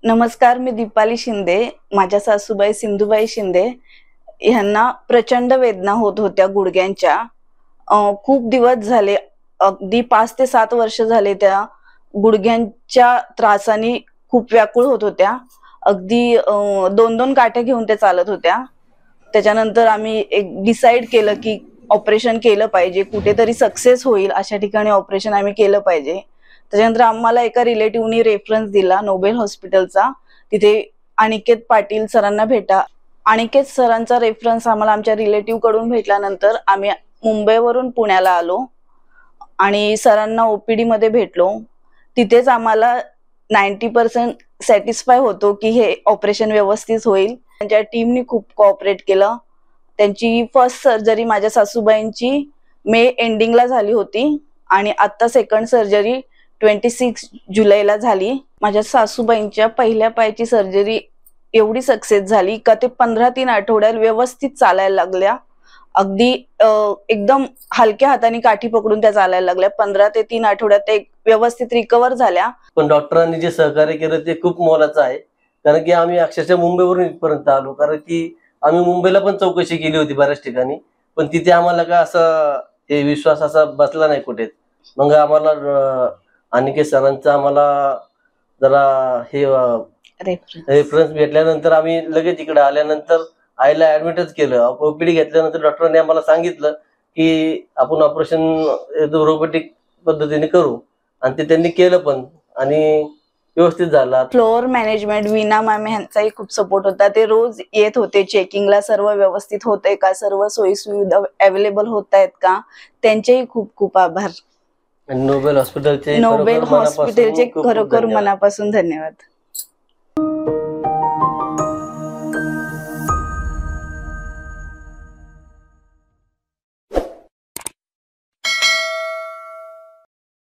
नमस्कार, मी दीपाली शिंदे. माझ्या सासूबाई सिंधुबाई शिंदे ह्यांना प्रचंड वेदना होत होत्या गुडघ्यांच्या. खूप दिवस झाले, अगदी 5 ते 7 वर्ष झाले त्या गुडघ्यांच्या त्रासाने खूप व्याकुळ होत होत्या. अगदी 2-2 काठ्या घेऊन त्या चालत होत्या. त्याच्यानंतर आम्ही एक डिसाईड केलं की ऑपरेशन केलं पाहिजे, कुठेतरी सक्सेस होईल अशा ठिकाणी ऑपरेशन आम्ही केलं पाहिजे. त्याच्यानंतर आम्हाला एका रिलेटिव्हनी रेफरन्स दिला नोबेल हॉस्पिटलचा. तिथे अनिकेत पाटील सरांना भेटा. अनिकेत सरांचा रेफरन्स आम्हाला आमच्या रिलेटिव्ह कडून भेटल्यानंतर आम्ही मुंबईवरून पुण्याला आलो आणि सरांना ओपीडी मध्ये भेटलो. तिथेच आम्हाला 90% सॅटिस्फाय होतो की हे ऑपरेशन व्यवस्थित होईल. त्यांच्या टीमनी खूप कोऑपरेट केलं. त्यांची फर्स्ट सर्जरी माझ्या सासूबाईंची मे एंडिंगला झाली होती आणि आता सेकंड सर्जरी 26 जुलैला झाली. माझ्या सासूबाईंच्या पहिल्या पायाची सर्जरी एवढी सक्सेस झाली का ते 15-3 आठवड्यात व्यवस्थित चालायला लागल्या. अगदी एकदम हलक्या हाताने काठी पकडून त्या चालायला लागल्या. 15 ते 3 आठवड्यात ते व्यवस्थित रिकवर झाल्या. पण डॉक्टरांनी जे सहकार्य केलं ते खूप मोलाचं आहे. कारण की आम्ही अक्षरशः मुंबईवरून इथपर्यंत आलो, कारण की आम्ही मुंबईला पण चौकशी केली होती बऱ्याच ठिकाणी, पण तिथे आम्हाला काय असं विश्वास असा बसला नाही कुठे. मग आम्हाला अनिकेत सरांचा आम्हाला जरा हे रेफरन्स भेटल्यानंतर आम्ही लगेच इकडे आल्यानंतर आईला ऍडमिटच केलं. ओपीडी घेतल्यानंतर डॉक्टरांनी आम्हाला सांगितलं की आपण ऑपरेशन रोबोटिक पद्धतीने करू, आणि ते त्यांनी केलं पण आणि व्यवस्थित झाला. फ्लोअर मॅनेजमेंट वीणा मॅम यांचाही खूप सपोर्ट होता. ते रोज येत होते चेकिंगला, सर्व व्यवस्थित होतंय का, सर्व सोयी सुविधा अवेलेबल होत आहेत का. त्यांचेही खूप खूप आभार. नोबेल हॉस्पिटलचे खरोखर मनापासून धन्यवाद.